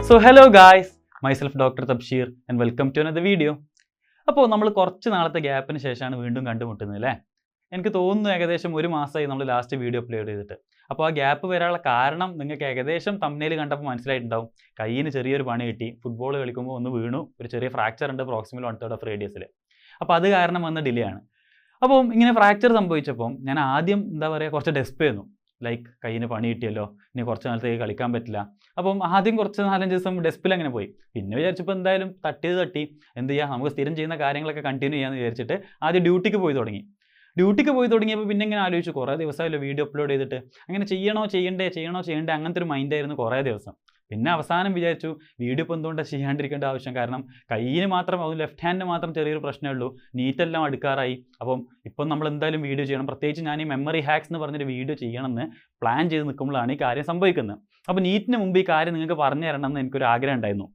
So hello guys, myself Dr. Tabshir and welcome to another video. അപ്പോൾ നമ്മൾ കുറച്ച് നാളത്തെ ഗ്യാപ്പിന് ശേഷമാണ് വീണ്ടും കണ്ടുമുട്ടുന്നത് അല്ലേ? എനിക്ക് തോന്നുന്നു ഏകദേശം ഒരു മാസമായി നമ്മൾ ലാസ്റ്റ് വീഡിയോ അപ്ലോഡ് ചെയ്തിട്ട്. അപ്പോൾ ആ ഗ്യാപ്പ് വരാനുള്ള കാരണം നിങ്ങൾക്ക് ഏകദേശം തംബ്നെയിൽ കണ്ടപ്പോൾ മനസ്സിലായിട്ടുണ്ടാവും. കയ്യിന് ചെറിയൊരു പണി കിട്ടി, ഫുട്ബോൾ കളിക്കുമ്പോൾ ഒന്ന് വീണു, ഒരു ചെറിയ ഫ്രാക്ചർ ഉണ്ട് പ്രോക്സിമൽ 1/3 ഓഫ് റേഡിയസിൽ. അപ്പോൾ അത് കാരണം വന്ന ഡിലേ ആണ്. അപ്പോൾ ഇങ്ങനെ ഫ്രാക്ചർ സംഭവിച്ചപ്പോൾ ഞാൻ ആദ്യം കുറച്ച് ഡെസ്പ് ചെയ്യുന്നു. ലൈക്ക് കയ്യിന് പണി കിട്ടിയല്ലോ, ഇനി കുറച്ച് നാളത്തേക്ക് കളിക്കാൻ പറ്റില്ല. അപ്പം ആദ്യം കുറച്ച് 4-5 ദിവസം ഡെസ്പിൽ അങ്ങനെ പോയി. പിന്നെ വിചാരിച്ചപ്പോൾ എന്തായാലും തട്ടി എന്ത് ചെയ്യുക, നമുക്ക് സ്ഥിരം ചെയ്യുന്ന കാര്യങ്ങളൊക്കെ കണ്ടിന്യൂ ചെയ്യാമെന്ന് വിചാരിച്ചിട്ട് ആദ്യം ഡ്യൂട്ടിക്ക് പോയി തുടങ്ങിയപ്പോൾ പിന്നെ ഇങ്ങനെ ആലോചിച്ചു, കുറേ ദിവസമായല്ലോ വീഡിയോ അപ്ലോഡ് ചെയ്തിട്ട്, അങ്ങനെ ചെയ്യണോ ചെയ്യണ്ടേ അങ്ങനത്തെ ഒരു മൈൻഡായിരുന്നു കുറേ ദിവസം. പിന്നെ അവസാനം വിചാരിച്ചു വീഡിയോ ഇപ്പോൾ എന്തുകൊണ്ടാണ് ചെയ്യാണ്ടിരിക്കേണ്ട ആവശ്യം, കാരണം കയ്യിന് മാത്രം, അത് ലെഫ്റ്റ് ഹാൻഡിന് മാത്രം ചെറിയൊരു പ്രശ്നമേ ഉള്ളൂ, നീറ്റെല്ലാം അടുക്കാറായി. അപ്പം ഇപ്പം നമ്മൾ എന്തായാലും വീഡിയോ ചെയ്യണം. പ്രത്യേകിച്ച് ഞാൻ ഈ മെമ്മറി ഹാക്സ് എന്ന് പറഞ്ഞൊരു വീഡിയോ ചെയ്യണമെന്ന് പ്ലാൻ ചെയ്ത് നിൽക്കുമ്പോഴാണ് ഈ കാര്യം സംഭവിക്കുന്നത്. അപ്പോൾ നീറ്റിന് മുമ്പ് ഈ കാര്യം നിങ്ങൾക്ക് പറഞ്ഞു തരണമെന്ന് എനിക്കൊരു ആഗ്രഹം ഉണ്ടായിരുന്നു.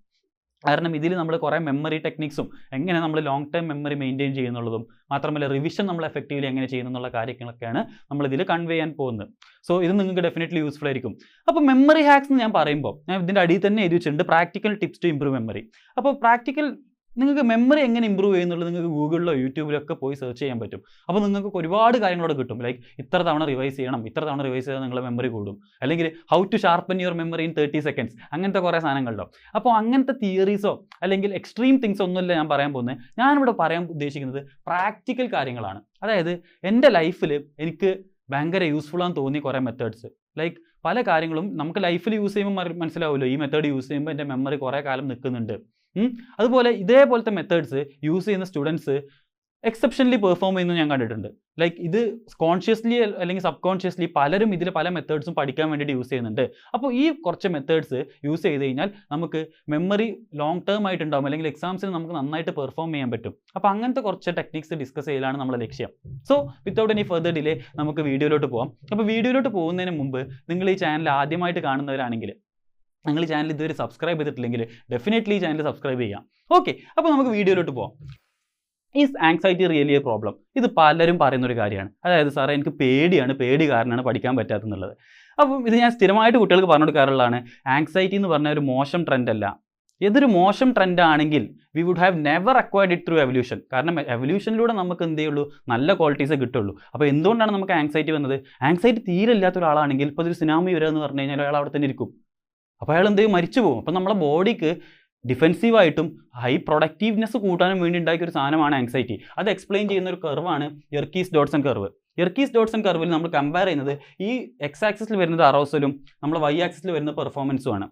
കാരണം ഇതിൽ നമ്മൾ കുറേ മെമ്മറി ടെക്നിക്സും എങ്ങനെ നമ്മൾ ലോങ് ടൈം മെമ്മറി മെയിൻറ്റെയിൻ ചെയ്യുന്നുള്ളതും മാത്രമല്ല റിവിഷൻ നമ്മൾ എഫക്റ്റീവ്ലി എങ്ങനെ ചെയ്യുന്നുള്ള കാര്യങ്ങളൊക്കെയാണ് നമ്മളിതിൽ കൺവേ ചെയ്യാൻ പോകുന്നത്. സോ ഇത് നിങ്ങൾക്ക് ഡെഫിനറ്റ്ലി യൂസ്ഫുൾ ആയിരിക്കും. അപ്പോൾ മെമ്മറി ഹാക്സ് എന്ന് ഞാൻ പറയുമ്പോൾ ഞാൻ ഇതിൻ്റെ അടിയിൽ തന്നെ എഴുതി വെച്ചിട്ടുണ്ട് practical tips to improve memory. അപ്പോൾ പ്രാക്ടിക്കൽ നിങ്ങൾക്ക് മെമ്മറി എങ്ങനെ ഇമ്പ്രൂവ് ചെയ്യുന്നുള്ളത് നിങ്ങൾക്ക് ഗൂഗിളിലോ യൂട്യൂബിലൊക്കെ പോയി സെർച്ച് ചെയ്യാൻ പറ്റും. അപ്പോൾ നിങ്ങൾക്ക് ഒരുപാട് കാര്യങ്ങളോട് കിട്ടും. ലൈക്ക് ഇത്ര തവണ റിവൈസ് ചെയ്താൽ നിങ്ങളുടെ മെമ്മറി കൂടും, അല്ലെങ്കിൽ how to sharpen your memory in 30 seconds, അങ്ങനത്തെ കുറേ സാധനങ്ങളുണ്ടാവും. അപ്പോൾ അങ്ങനത്തെ തിയറീസോ അല്ലെങ്കിൽ എക്സ്ട്രീം തിങ്സ് ഒന്നുമില്ല ഞാൻ പറയാൻ പോകുന്നത്. ഞാനിവിടെ പറയാൻ ഉദ്ദേശിക്കുന്നത് പ്രാക്ടിക്കൽ കാര്യങ്ങളാണ്. അതായത് എൻ്റെ ലൈഫിൽ എനിക്ക് ഭയങ്കര യൂസ്ഫുൾ ആണെന്ന് തോന്നിയ കുറേ മെത്തേഡ്സ്. ലൈക്ക് പല കാര്യങ്ങളും നമുക്ക് ലൈഫിൽ യൂസ് ചെയ്യുമ്പോൾ മനസ്സിലാവുമല്ലോ, ഈ മെത്തേഡ് യൂസ് ചെയ്യുമ്പോൾ എൻ്റെ മെമ്മറി കുറേ കാലം നിൽക്കുന്നുണ്ട്. അതുപോലെ ഇതേപോലത്തെ മെത്തേഡ്സ് യൂസ് ചെയ്യുന്ന സ്റ്റുഡൻസ് എക്സെപ്ഷനലി പെർഫോം ചെയ്യുന്നത് ഞാൻ കണ്ടിട്ടുണ്ട്. ലൈക്ക് ഇത് കോൺഷ്യസ്ലി അല്ലെങ്കിൽ സബ് കോൺഷ്യസ്ലി പലരും ഇതിൽ പല മെത്തേഡ്സും പഠിക്കാൻ വേണ്ടിയിട്ട് യൂസ് ചെയ്യുന്നുണ്ട്. അപ്പോൾ ഈ കുറച്ച് മെത്തേഡ്സ് യൂസ് ചെയ്ത് കഴിഞ്ഞാൽ നമുക്ക് മെമ്മറി ലോങ് ടേം ആയിട്ടുണ്ടാകും, അല്ലെങ്കിൽ എക്സാംസിന് നമുക്ക് നന്നായിട്ട് പെർഫോം ചെയ്യാൻ പറ്റും. അപ്പോൾ അങ്ങനത്തെ കുറച്ച് ടെക്നിക്സ് ഡിസ്കസ് ചെയ്യലാണ് നമ്മുടെ ലക്ഷ്യം. So without any further delay നമുക്ക് വീഡിയോയിലോട്ട് പോകാം. അപ്പോൾ വീഡിയോയിലോട്ട് പോകുന്നതിന് മുമ്പ് നിങ്ങൾ ഈ ചാനൽ ആദ്യമായിട്ട് കാണുന്നവരാണെങ്കിൽ, നിങ്ങൾ ഈ ചാനൽ ഇതുവരെ സബ്സ്ക്രൈബ് ചെയ്തിട്ടില്ലെങ്കിൽ ഡെഫിനറ്റ്ലി ഈ ചാനൽ സബ്സ്ക്രൈബ് ചെയ്യാം. ഓക്കെ, അപ്പോൾ നമുക്ക് വീഡിയോയിലോട്ട് പോകാം. Is anxiety really A problem? ഇത് പലരും പറയുന്നൊരു കാര്യമാണ്. അതായത് സാറേ എനിക്ക് പേടി കാരണമാണ് പഠിക്കാൻ പറ്റാത്തതെന്നുള്ളത്. അപ്പം ഇത് ഞാൻ സ്ഥിരമായിട്ട് കുട്ടികൾക്ക് പറഞ്ഞു കൊടുക്കാറുള്ളതാണ്. ആങ്സൈറ്റി എന്ന് പറഞ്ഞാൽ ഒരു മോശം ട്രെൻഡല്ല. ഏതൊരു മോശം ട്രെൻഡാണെങ്കിൽ we would have never acquired it through evolution. കാരണം എവല്യൂഷനിലൂടെ നമുക്ക് എന്ത് ചെയ്യുള്ളൂ, നല്ല ക്വാളിറ്റീസേ കിട്ടുള്ളൂ. അപ്പോൾ എന്തുകൊണ്ടാണ് നമുക്ക് ആങ്സൈറ്റി വന്നത്? ആങ്സൈറ്റി തീരെ ഇല്ലാത്ത ഒരാളാണെങ്കിൽ ഇപ്പോൾ ഒരു സുനാമി വരിക എന്ന് പറഞ്ഞു കഴിഞ്ഞാൽ അയാൾ അവിടെ തന്നെ ഇരിക്കും. അപ്പോൾ അയാൾ എന്ത് ചെയ്യും, മരിച്ചു പോകും. അപ്പോൾ നമ്മുടെ ബോഡിക്ക് ഡിഫെൻസീവായിട്ടും ഹൈ പ്രൊഡക്റ്റീവ്നെസ് കൂട്ടാനും വേണ്ടി ഉണ്ടാക്കിയ ഒരു സാധനമാണ് ആങ്സൈറ്റി. അത് എക്സ്പ്ലെയിൻ ചെയ്യുന്ന ഒരു കർവാണ് എർക്കീസ്-ഡോഡ്സൺ കർവ്. എർക്കീസ്-ഡോഡ്സൺ കർവിൽ നമ്മൾ കമ്പയർ ചെയ്യുന്നത് ഈ എക്സ് ആക്സിസിൽ വരുന്നത് അറൗസലും നമ്മൾ വൈ ആക്സിസിൽ വരുന്ന പെർഫോമൻസുമാണ്.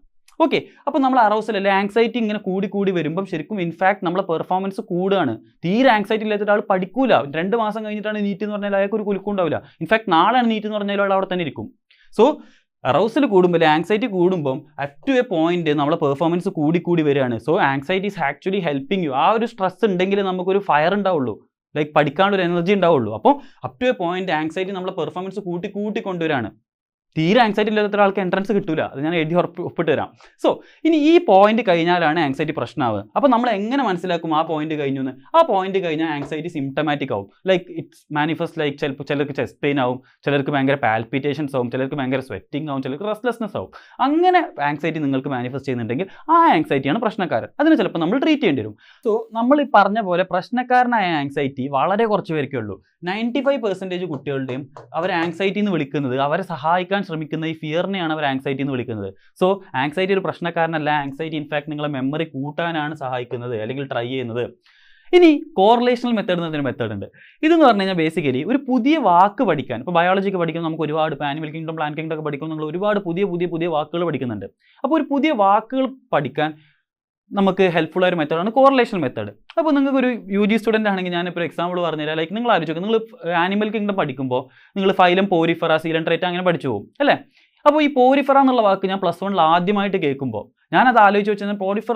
ഓക്കെ, അപ്പോൾ നമ്മൾ അറൗസൽ അല്ലെ ആങ്സൈറ്റി ഇങ്ങനെ കൂടി വരുമ്പം ശരിക്കും ഇൻഫാക്ട് നമ്മളെ പെർഫോമൻസ് കൂടുകയാണ്. തീരെ ആങ്സൈറ്റി ഇല്ലാത്ത ഒരാൾ പഠിക്കൂല. 2 മാസം കഴിഞ്ഞിട്ടാണ് നീറ്റ് എന്ന് പറഞ്ഞാൽ അയാൾക്ക് ഒരു കുലുക്കം ഉണ്ടാവില്ല. ഇൻഫാക്ട് നാളെയാണ് നീറ്റ് എന്ന് പറഞ്ഞാൽ അയാൾ അവിടെ തന്നെ ഇരിക്കും. സോ അറൗസൽ കൂടുമ്പോൾ ആങ്സൈറ്റി കൂടുമ്പം അറ്റ് ടു എ പോയിന്റ് നമ്മളെ പെർഫോമൻസ് കൂടി വരികയാണ്. So anxiety is actually helping you. ആ ഒരു സ്ട്രെസ് ഉണ്ടെങ്കിൽ നമുക്കൊരു ഫയർ ഉണ്ടാവുള്ളൂ, ലൈക്ക് പഠിക്കാനുള്ളൊരു എനർജി ഉണ്ടാവുള്ളൂ. അപ്പോൾ up to a point anxiety നമ്മളെ പെർഫോമൻസ് കൂട്ടി കൊണ്ടുവരാണ്. തീരെ ആങ്സൈറ്റി ഇല്ലാത്ത ഒരാൾക്ക് എൻട്രൻസ് കിട്ടില്ല. അത് ഞാൻ എഴുതി ഒപ്പിട്ട് തരാം. സോ ഇനി ഈ പോയിന്റ് കഴിഞ്ഞാലാണ് ആങ്സൈറ്റി പ്രശ്നമാവുക. അപ്പോൾ നമ്മൾ എങ്ങനെ മനസ്സിലാക്കും ആ പോയിന്റ് കഴിഞ്ഞു എന്ന്? ആ പോയിന്റ് കഴിഞ്ഞാൽ ആങ്സൈറ്റി സിംറ്റമാറ്റിക് ആവും. ലൈക്ക് ഇറ്റ്സ് മാനിഫെസ്റ്റ് ലൈക്ക് ചിലർക്ക് ചെസ്റ്റ് പെയിൻ ആവും, ചിലർക്ക് ഭയങ്കര പാൽപിറ്റേഷൻസ് ആവും, ചിലർക്ക് ഭയങ്കര സ്വെറ്റിംഗ് ആവും, ചിലർക്ക് റെസ്റ്റ്ലെസ്നെസ് ആവും. അങ്ങനെ ആങ്സൈറ്റി നിങ്ങൾക്ക് മാനിഫെസ്റ്റ് ചെയ്യുന്നുണ്ടെങ്കിൽ ആ ആങ്സൈറ്റിയാണ് പ്രശ്നക്കാരൻ. അതിന് ചിലപ്പോൾ നമ്മൾ ട്രീറ്റ് ചെയ്യേണ്ടി വരും. സോ നമ്മൾ ഈ പറഞ്ഞ പോലെ പ്രശ്നക്കാരനായ ആങ്സൈറ്റി വളരെ കുറച്ച് പേർക്കേ ഉള്ളൂ. 95% കുട്ടികളുടെയും അവർ ആങ്സൈറ്റി എന്ന് വിളിക്കുന്നത്, അവരെ സഹായിക്കാൻ ശ്രമിക്കുന്ന ഈ ഫിയറിനെയാണ് അവർ ആങ്സൈറ്റി എന്ന് വിളിക്കുന്നത്. സോ ആങ്സൈറ്റി ഒരു പ്രശ്നക്കാരനല്ല. ആങ്സൈറ്റി ഇൻഫാക്ട് നിങ്ങളെ മെമ്മറി കൂട്ടാനാണ് സഹായിക്കുന്നത് അല്ലെങ്കിൽ ട്രൈ ചെയ്യുന്നത്. ഇനി കോറിലേഷണൽ മെത്തേഡ് എന്നൊരു മെത്തേഡ് ഉണ്ട്. ഇതെന്ന് പറഞ്ഞു കഴിഞ്ഞാൽ ബേസിക്കലി ഒരു പുതിയ വാക്ക് പഠിക്കാൻ, ഇപ്പോൾ ബയോളജിക്ക് പഠിക്കുമ്പോൾ നമുക്ക് ഒരുപാട് ആനിമൽ കിങ്ഡം, പ്ലാന്റ് കിങ്ഡം ഒക്കെ പഠിക്കുമ്പോൾ നിങ്ങൾ ഒരുപാട് പുതിയ വാക്കുകൾ പഠിക്കുന്നുണ്ട്. അപ്പോൾ ഒരു പുതിയ വാക്കുകൾ പഠിക്കാൻ നമുക്ക് ഹെൽപ്ഫുൾ ആയ ഒരു മെത്തേഡാണ് കോറിലേഷൻ മെത്തേഡ്. അപ്പോൾ നിങ്ങൾക്ക് ഒരു UG സ്റ്റുഡൻ്റ് ആണെങ്കിൽ ഞാനിപ്പോൾ എക്സാമ്പിൾ പറഞ്ഞുതരാം. ലൈക്ക് നിങ്ങൾ ആലോചിക്കുക, നിങ്ങൾ ആനിമൽ കിങ്ഡം പഠിക്കുമ്പോൾ നിങ്ങൾ ഫൈലം, പോരിഫെറ, സീലൻട്രേറ്റ അങ്ങനെ പഠിച്ചു പോകും അല്ലേ? അപ്പോൾ ഈ പോരിഫെറ എന്നുള്ള വാക്ക് ഞാൻ +1 ആദ്യമായിട്ട് കേൾക്കുമ്പോൾ ഞാനത് ആലോചിച്ച് വെച്ചാൽ പോരിഫെറ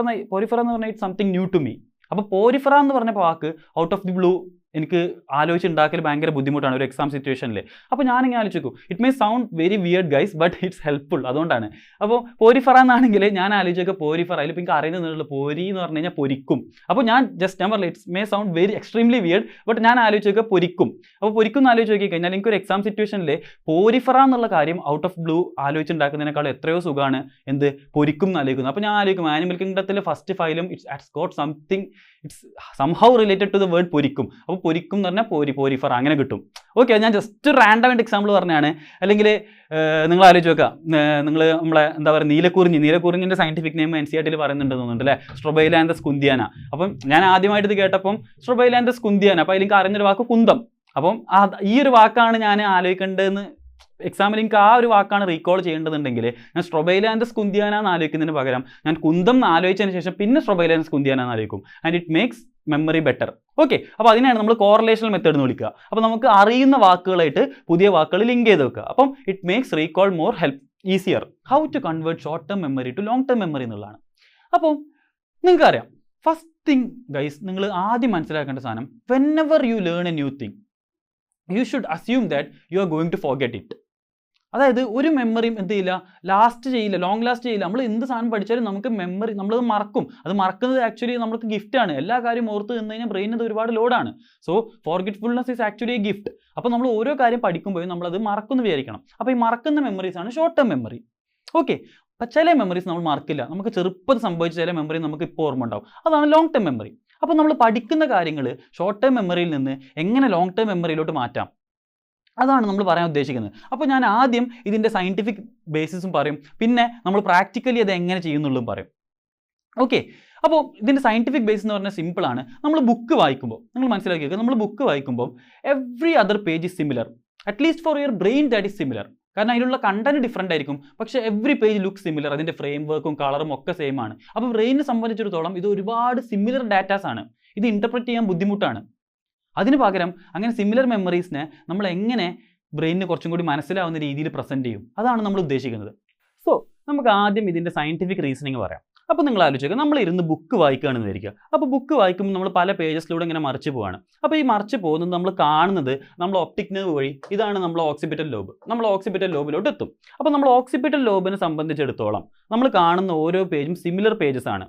എന്ന് പറഞ്ഞാൽ it something new to me. അപ്പോൾ പോരിഫെറ എന്ന് പറഞ്ഞ വാക്ക് ഔട്ട് ഓഫ് ദി ബ്ലൂ എനിക്ക് ആലോചിച്ചുണ്ടാക്കൽ ഭയങ്കര ബുദ്ധിമുട്ടാണ് ഒരു എക്സാം സിറ്റുവേഷനിൽ. അപ്പോൾ ഞാനിങ്ങനെ ആലോചിക്കും, it may sound very weird guys, but it's helpful. അതുകൊണ്ടാണ്. അപ്പോൾ പോരിഫറ എന്നാണെങ്കിൽ ഞാൻ ആലോചിച്ചൊക്കെ പോരിഫറ, അതിൽ എനിക്ക് അറിയുന്നതിനുള്ള പോരി എന്ന് പറഞ്ഞു കഴിഞ്ഞാൽ പൊരിക്കും. അപ്പോൾ ഞാൻ പറഞ്ഞില്ല, it's may sound very extremely weird, but ഞാൻ ആലോചിച്ചൊക്കെ പൊരിക്കും. അപ്പോൾ പൊരിക്കും എന്ന് ആലോചിച്ച് നോക്കി കഴിഞ്ഞാൽ എനിക്കൊരു എക്സാം സിറ്റുവേഷനിൽ പോരിഫറ എന്നുള്ള കാര്യം ഔട്ട് ഓഫ് ബ്ലൂ ആലോചിച്ചുണ്ടാക്കുന്നതിനേക്കാൾ എത്രയോ സുഖമാണ് എന്ത് പൊരിക്കും എന്ന് ആലോചിക്കുന്നത്. അപ്പോൾ ഞാൻ ആലോചിക്കും ആനിമൽ കിങ്ഡത്തിലെ first phylum it's got something, it's somehow related to the word പൊരിക്കും. അപ്പോൾ പൊരിക്കും എന്ന് പറഞ്ഞാൽ പോരിഫറ അങ്ങനെ കിട്ടും. ഓക്കെ, ഞാൻ ജസ്റ്റ് റാൻഡം ആയിട്ട് എക്സാമ്പിൾ പറഞ്ഞാണ്. അല്ലെങ്കിൽ നിങ്ങൾ ആലോചിച്ച് നോക്കുക, നിങ്ങൾ നമ്മളെ എന്താ പറയുക നീലക്കുറിഞ്ഞിൻ്റെ സയന്റിഫിക് നെയിം NCERT പറയുന്നുണ്ടെന്ന് തോന്നുന്നുണ്ട് അല്ലേ, സ്ട്രൊബൈലാന്തസ് കുന്തിയാന. അപ്പം ഞാൻ ആദ്യമായിട്ട് ഇത് കേട്ടപ്പം സ്ട്രൊബൈലാന്തസ് കുന്തിയാന, അപ്പോൾ അതിലേക്ക് അറിഞ്ഞൊരു വാക്ക് കുന്തം. അപ്പം ഈ ഒരു വാക്കാണ് ഞാൻ ആലോചിക്കേണ്ടതെന്ന് എക്സാമിൽ എനിക്ക് ആ ഒരു വാക്കാണ് റീകോൾ ചെയ്യേണ്ടതുണ്ടെങ്കിൽ ഞാൻ സ്ട്രൊബൈലാന്തസ് കുന്തിയാന എന്ന് ആലോചിക്കുന്നതിന് പകരം ഞാൻ കുന്തം എന്ന് ആലോചിച്ചതിന് ശേഷം പിന്നെ സ്ട്രൊബൈലാന്തസ് കുന്തിയാന എന്ന് ആലോചിക്കും. And it makes memory better. Okay, അപ്പോൾ അതിനാണ് നമ്മൾ കോറിലേഷണൽ മെത്തേഡ് എന്ന് വിളിക്കുക. അപ്പോൾ നമുക്ക് അറിയുന്ന വാക്കുകളായിട്ട് പുതിയ വാക്കുകൾ ലിങ്ക് ചെയ്ത് വെക്കുക. അപ്പം it makes recall more easier. How to convert short term memory to long term memory എന്നുള്ളതാണ്. അപ്പോൾ നിങ്ങൾക്കറിയാം, ഫസ്റ്റ് തിങ് ഗൈസ്, നിങ്ങൾ ആദ്യം മനസ്സിലാക്കേണ്ട സാധനം, whenever you learn a new thing you should assume that you are going to forget it. അതായത് ഒരു മെമ്മറിയും എന്ത് ചെയ്യില്ല, ലോങ് ലാസ്റ്റ് ചെയ്യില്ല. നമ്മൾ എന്ത് സാധനം പഠിച്ചാലും നമുക്ക് മെമ്മറി നമ്മളത് മറക്കും. അത് മറക്കുന്നത് ആക്ച്വലി നമുക്ക് ഗിഫ്റ്റാണ്. എല്ലാ കാര്യം ഓർത്ത് നിന്ന് കഴിഞ്ഞാൽ ബ്രെയിനിന് ഒരുപാട് ലോഡാണ്. So forgetfulness is actually a gift. അപ്പോൾ നമ്മൾ ഓരോ കാര്യം പഠിക്കുമ്പോഴും നമ്മളത് മറക്കുമെന്ന് വിചാരിക്കണം. അപ്പോൾ ഈ മറക്കുന്ന മെമ്മറീസ് ആണ് ഷോർട്ട് ടേം മെമ്മറി. ഓക്കെ, അപ്പം ചില മെമ്മറീസ് നമ്മൾ മറക്കില്ല. നമുക്ക് ചെറുപ്പത്തിൽ സംഭവിച്ച ചില മെമ്മറി നമുക്ക് ഇപ്പോൾ ഓർമ്മ ഉണ്ടാവും. അതാണ് ലോങ് ടേം മെമ്മറി. അപ്പോൾ നമ്മൾ പഠിക്കുന്ന കാര്യങ്ങൾ ഷോർട്ട് ടേം മെമ്മറിയിൽ നിന്ന് എങ്ങനെ ലോങ് ടേം മെമ്മറിയിലോട്ട് മാറ്റാം, അതാണ് നമ്മൾ പറയാൻ ഉദ്ദേശിക്കുന്നത്. അപ്പോൾ ഞാൻ ആദ്യം ഇതിൻ്റെ സയൻറ്റിഫിക് ബേസിസും പറയും, പിന്നെ നമ്മൾ പ്രാക്ടിക്കലി അത് എങ്ങനെ ചെയ്യുന്നുള്ളതും പറയും. ഓക്കെ, അപ്പോൾ ഇതിൻ്റെ സയൻറ്റിഫിക് ബേസ് എന്ന് പറഞ്ഞാൽ സിമ്പിളാണ്. നമ്മൾ ബുക്ക് വായിക്കുമ്പോൾ നിങ്ങൾ മനസ്സിലാക്കി വെക്കുക, നമ്മൾ ബുക്ക് വായിക്കുമ്പോൾ every other page is similar, at least for your brain that is similar. കാരണം അതിലുള്ള കണ്ടന്റ് ഡിഫറെൻ്റ് ആയിരിക്കും, പക്ഷേ എവ്രി പേജ് ലുക്ക് സിമിലർ. അതിൻ്റെ ഫ്രെയിം വർക്കും കളറും ഒക്കെ സെയിം ആണ്. അപ്പോൾ ബ്രെയിനിനെ സംബന്ധിച്ചിടത്തോളം ഇത് ഒരുപാട് സിമിലർ ഡാറ്റാസ് ആണ്. ഇത് ഇൻ്റർപ്രറ്റ് ചെയ്യാൻ ബുദ്ധിമുട്ടാണ്. അതിന് പകരം അങ്ങനെ സിമിലർ മെമ്മറീസിനെ നമ്മൾ എങ്ങനെ ബ്രെയിനിന് കുറച്ചും കൂടി മനസ്സിലാവുന്ന രീതിയിൽ പ്രസൻറ്റ് ചെയ്യും, അതാണ് നമ്മൾ ഉദ്ദേശിക്കുന്നത്. സോ നമുക്ക് ആദ്യം ഇതിൻ്റെ സയൻറ്റിഫിക് റീസണിങ് പറയാം. അപ്പോൾ നിങ്ങൾ ആലോചിക്കുക, നമ്മൾ ഇരുന്ന് ബുക്ക് വായിക്കുകയാണെന്ന് വിചാരിക്കുക. അപ്പോൾ ബുക്ക് വായിക്കുമ്പോൾ നമ്മൾ പല പേജസിലൂടെ ഇങ്ങനെ മറിച്ച് പോവാണ്. അപ്പോൾ ഈ മറിച്ച് പോകുന്നത് നമ്മൾ കാണുന്നത് നമ്മൾ ഒപ്റ്റിക് നെർവ് വഴി, ഇതാണ് നമ്മൾ ഓക്സിപിറ്റൽ ലോബ്. നമ്മൾ ഓക്സിപിറ്റൽ ലോബിലോട്ട് എത്തും. അപ്പോൾ നമ്മൾ ഓക്സിപിറ്റൽ ലോബിനെ സംബന്ധിച്ചിടത്തോളം നമ്മൾ കാണുന്ന ഓരോ പേജും സിമിലർ പേജസ് ആണ്.